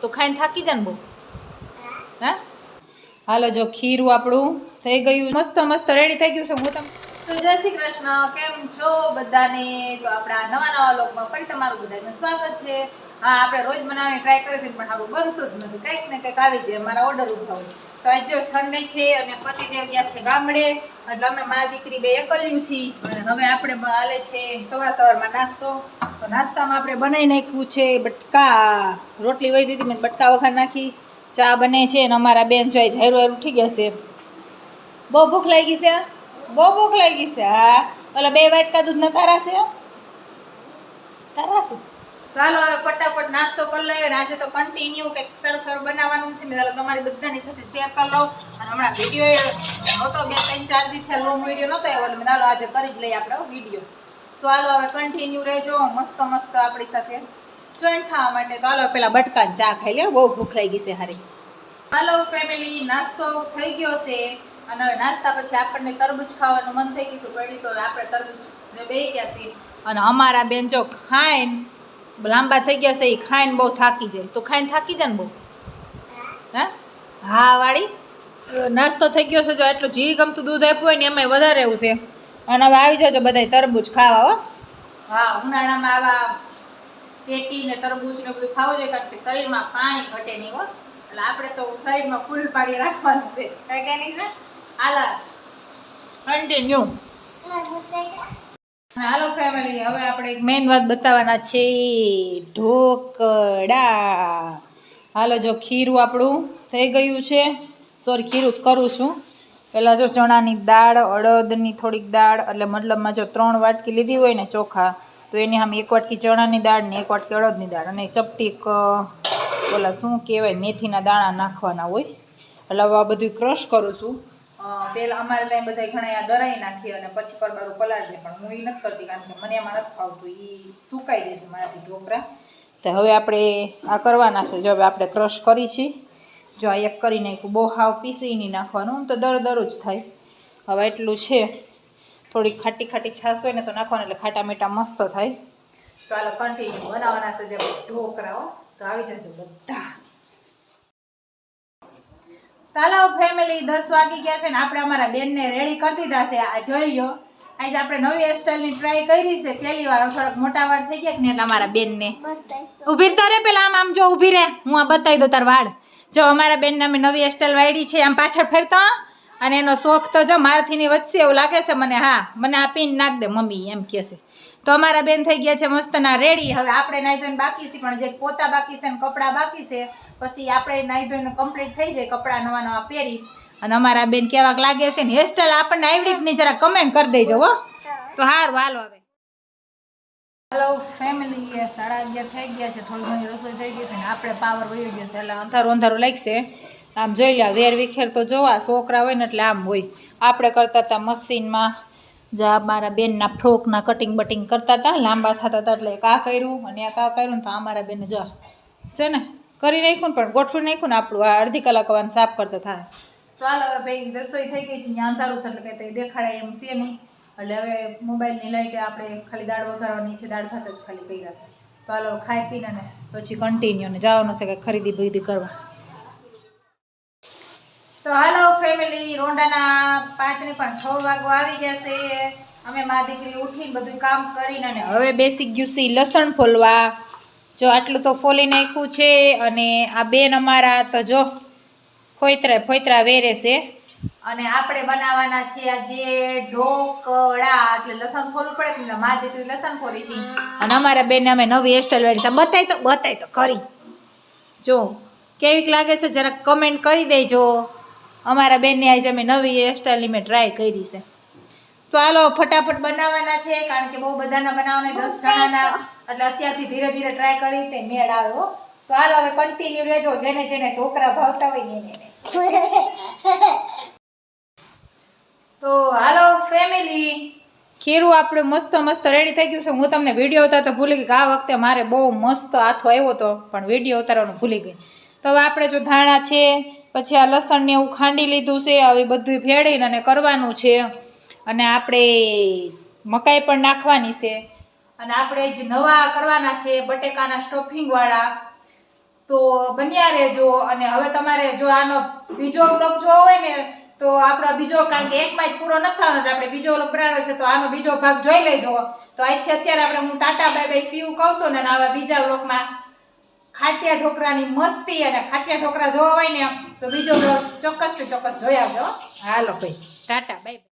તો ખાઈને થાકી જાય ને બહુ. હા હાલો જો ખીરું આપણું થઈ ગયું મસ્ત મસ્ત રેડી થઈ ગયું છે. હું તો જય શ્રી કૃષ્ણ, કેમ છો બધાને? તો આપણા નવા લોકમાં ફરી તમારું બધાનું સ્વાગત છે. હા આપણે રોજ બનાવવાની ટ્રાય કરીએ છીએ પણ આપણું બનતું જ નથી, કંઈક ને કંઈક આવી જાય અમારા ઓર્ડર ઉઠાવો. તો આજે સન્ડે છે અને પતિદેવ ગયા છે ગામડે, એટલે અમે મારા દીકરી બે એકલ્યું છીએ. અને હવે આપણે હાલે છે સવારમાં નાસ્તો. તો નાસ્તામાં આપણે બનાવી નાખ્યું છે બટકા. રોટલી વહી દીધી મેં બટકા વઘાર નાખી, ચા બને છે અને અમારા બેન જોઈ ઝાયરું ઉઠી ગયા છે. બહુ ભૂખ લાગી છે, બહુ ભૂખ લાગી છે. હા ઓલા 2 વાટકા દૂધના તારાશે તારાશે. ચાલો હવે ફટાફટ નાસ્તો કરી લઈએ. આજે તો કન્ટિન્યુ કંઈક સરસ બનાવવાનું છે. મેં તમારી બધાની સાથે શેર કરી લઉં. અને હમણાં વિડીયો નહોતો, 2-3-4 દિવસથી લોંગ વિડીયો નહોતો આવ્યો, એટલે ચાલો આજે કરી જ લઈએ આપણો વિડીયો. તો હાલો હવે કન્ટિન્યુ રહેજો મસ્ત મસ્ત આપણી સાથે જોઈન્ટ થવા માટે. તો હાલો પેલા બટકા ચા ખાઈ લે, બહુ ભૂખ લાગી છે હારી. હાલો ફેમિલી, નાસ્તો થઈ ગયો છે અને હવે નાસ્તા પછી આપણને તરબૂચ ખાવાનું મન થઈ ગયું પડી, તો આપણે તરબૂચ બેસી ગયા છીએ. અને અમારા બેન જો ખાઈને લાંબા થઈ ગયા છે, એ ખાઈને બહુ થાકી જાય. તો ખાઈને થાકી જાય ને બહુ. હા વાળી નાસ્તો થઈ ગયો છે. જો એટલું જી ગમતું દૂધ આપ્યું હોય ને એમાંય વધારે એવું છે. અને હવે આવી જાજો બધા તરબૂચ ખાવા. હો હા, ઉનાળામાં આવા ટેટી ને તરબૂચ ને બધું ખાવું જોઈએ, કારણ કે શરીરમાં પાણી ઘટે નહીં. હો એટલે આપણે તો શરીરમાં ફૂલ પાણી રાખવાનું છે. કઈ નહીં છે. હાલા કન્ટિન્યુ. હાલો ફેમિલી, હવે આપણે એક મેઇન વાત બતાવવાના છે, ઢોકળા. હાલો જો ખીરું આપણું થઈ ગયું છે. સોરી, ખીરું જ કરું છું. પહેલાં જો ચણાની દાળ, અડદની થોડીક દાળ, એટલે મતલબમાં જો 3 વાટકી લીધી હોય ને ચોખા, તો એની આમ 1 વાટકી ચણાની દાળ ને 1 વાટકી અડદની દાળ અને ચપટીક ઓલા શું કહેવાય મેથીના દાણા નાખવાના હોય. એટલે હવે આ બધું ક્રશ કરું છું. પહેલાં અમારે ત્યાં બધા ઘણા દરાઈ નાખીએ અને પછી પરબારું પલાળી દે, પણ હું એ નથી કરતી, કારણ કે મને એમાં નથી ફાવતું, એ સુકાઈ દેશે મારાથી ઢોકળા. તો હવે આપણે આ કરવાના છે. જો હવે આપણે ક્રશ કરી છીએ. જો આ એક કરી નાખ્યું, બહુ હાવ પીસી નહીં નાખવાનું, આમ તો દર જ થાય. હવે એટલું છે. થોડીક ખાટી ખાટી છાશ હોય ને તો નાખવાનું, એટલે ખાટા મીઠા મસ્ત થાય. તો હાલો કન્ટિન્યુ બનાવવાના છે જે ઢોકળાઓ. તો આવી જજો બધા. ચાલો ફેમિલી, 10 વાગી ગયા છે ને આપણે અમારા બેનને રેડી કરી દીધા છે. આ જોઈ લો, આજે આપણે નવી હેરસ્ટાઈલની ટ્રાય કરી છે પહેલી વાર. થોડાક મોટા વાળ થઈ ગયા ને એટલે અમારા બેનને ઊભી તો રે, પેલા આમ જો ઊભી રહે, હું આ બતાવી દઉં તાર વાળ. જો અમારા બેનને અમે નવી હેરસ્ટાઈલ વાળી છે, આમ પાછળ ફેરતો. અને એનો શોખ તો જો મારાથી ની વધશે એવું લાગે છે મને. હા, મને આ પીન નાખ દે મમ્મી એમ કહે છે. તો અમારા બેન થઈ ગયા છે મસ્તના રેડી. હવે આપણે નાહી ધોઈને બાકી છે, પણ જે પોતા બાકી છે ને કપડાં બાકી છે, પછી આપણે નાહી ધોઈને કમ્પ્લીટ થઈ જાય, કપડાં નવા પહેરી. અને અમારા બેન કેવાક લાગે છે ને હેરસ્ટાઈલ આપણને આવડી જ નહીં, જરા કમેન્ટ કરી દેજો. હો તો હારું હાલો હવે. હાલો ફેમિલી, 11:30 થઈ ગયા છે. થોડી ઘણી રસોઈ થઈ ગઈ છે ને આપણે પાવર વયો ગયો છે, એટલે અંધારું લાગશે. આમ જોઈ લે, વેર વિખેર તો જોવા છોકરા હોય ને એટલે આમ હોય. આપણે કરતા હતા મશીનમાં, જ્યાં મારા બેનના ફ્રોકના કટિંગ બટિંગ કરતા હતા, લાંબા થતા હતા, એટલે એક આ કર્યું અને એક આ કર્યું ને તો અમારા બેન જો છે ને કરી નાખ્યું ને, પણ ગોઠવી નાખ્યું ને આપણું. આ અડધી કલાક આવવાનું સાફ કરતા થાય. ચાલો હવે ભાઈ રસોઈ થઈ ગઈ છે, ત્યાં અંધારું છે એટલે કંઈ દેખાડાય એમ છે નહીં. એટલે હવે મોબાઈલની લાઈટે આપણે ખાલી દાળ વઘારવાની છે, દાળ ભાત જ ખાલી કર્યા છે. તો હાલો ખાઈ પીને ને પછી કન્ટિન્યુ ને જવાનું છે કંઈક ખરીદી બરીદી કરવા. તો હાલો ફેમિલી, રોંડાના 5 ને પણ 6 વાગવા આવી ગયા છે. અમે મારી દીકરી ઉઠીને બધું કામ કરીને અને હવે બેસી ગયું છે લસણ ફોલવા. જો આટલું તો ફોલી નાખ્યું છે. અને આ બેન અમારા તો જો ફોતરા વેરે છે. અને આપણે બનાવવાના છે આજે ઢોકળા, એટલે લસણ ફોલવું પડે ને, મારી દીકરી લસણ ફોલી છે. અને અમારા બેનને અમે નવી હેરસ્ટાઈલ વાળી છે. બતાય તો ખરી, જો કેવીક લાગે છે જરાક કમેન્ટ કરી દેજો. અમારા બેનને આજે અમે નવી હેરસ્ટાઈલની મેં ટ્રાય કરી છે. તો હાલો ફટાફટ બનાવવાના છે, કારણ કે બહુ બધાના બનાવવાના 10 જણાના, એટલે અત્યારથી ધીરે ધીરે ટ્રાય કરી તે મેળ આવ્યો. તો હાલો હવે કન્ટિન્યુ રહેજો, જેને ઢોકળા ભાવતા હોય ને એને. તો હાલો ફેમિલી, ખીરું આપણે મસ્ત રેડી થઈ ગયું છે. હું તમને વિડીયો ઉતારતા ભૂલી ગઈ કે આ વખતે મારે બહુ મસ્ત આથો આવ્યો હતો, પણ વિડીયો ઉતારવાનું ભૂલી ગઈ. તો હવે આપણે જો ધાણા છે, પછી આ લસણને એવું ખાંડી લીધું છે, હવે બધું ભેળીને અને કરવાનું છે. અને આપણે મકાઈ પણ નાખવાની છે. અને આપણે જ નવા કરવાના છે બટેકાના સ્ટફિંગવાળા. તો બન્યા રહેજો. અને હવે તમારે જો આનો બીજો બ્લોગ જોવો હોય ને તો આપણો બીજો, કારણ કે એકમાં જ પૂરો નથી થવાનો એટલે આપણે બીજો બ્લોગ બનાવ્યો છે તો આનો બીજો ભાગ જોઈ લેજો. તો આજથી અત્યારે આપણે હું Tata bye bye see you કહું છું ને આવા બીજા બ્લોગમાં ખાટિયા ઢોકળાની મસ્તી અને ખાટિયા ઢોકળા જોવા હોય ને તો બીજો બ્લોગ ચોક્કસ જોઈ આવજો. હાલો ભાઈ, ટાટા બાય.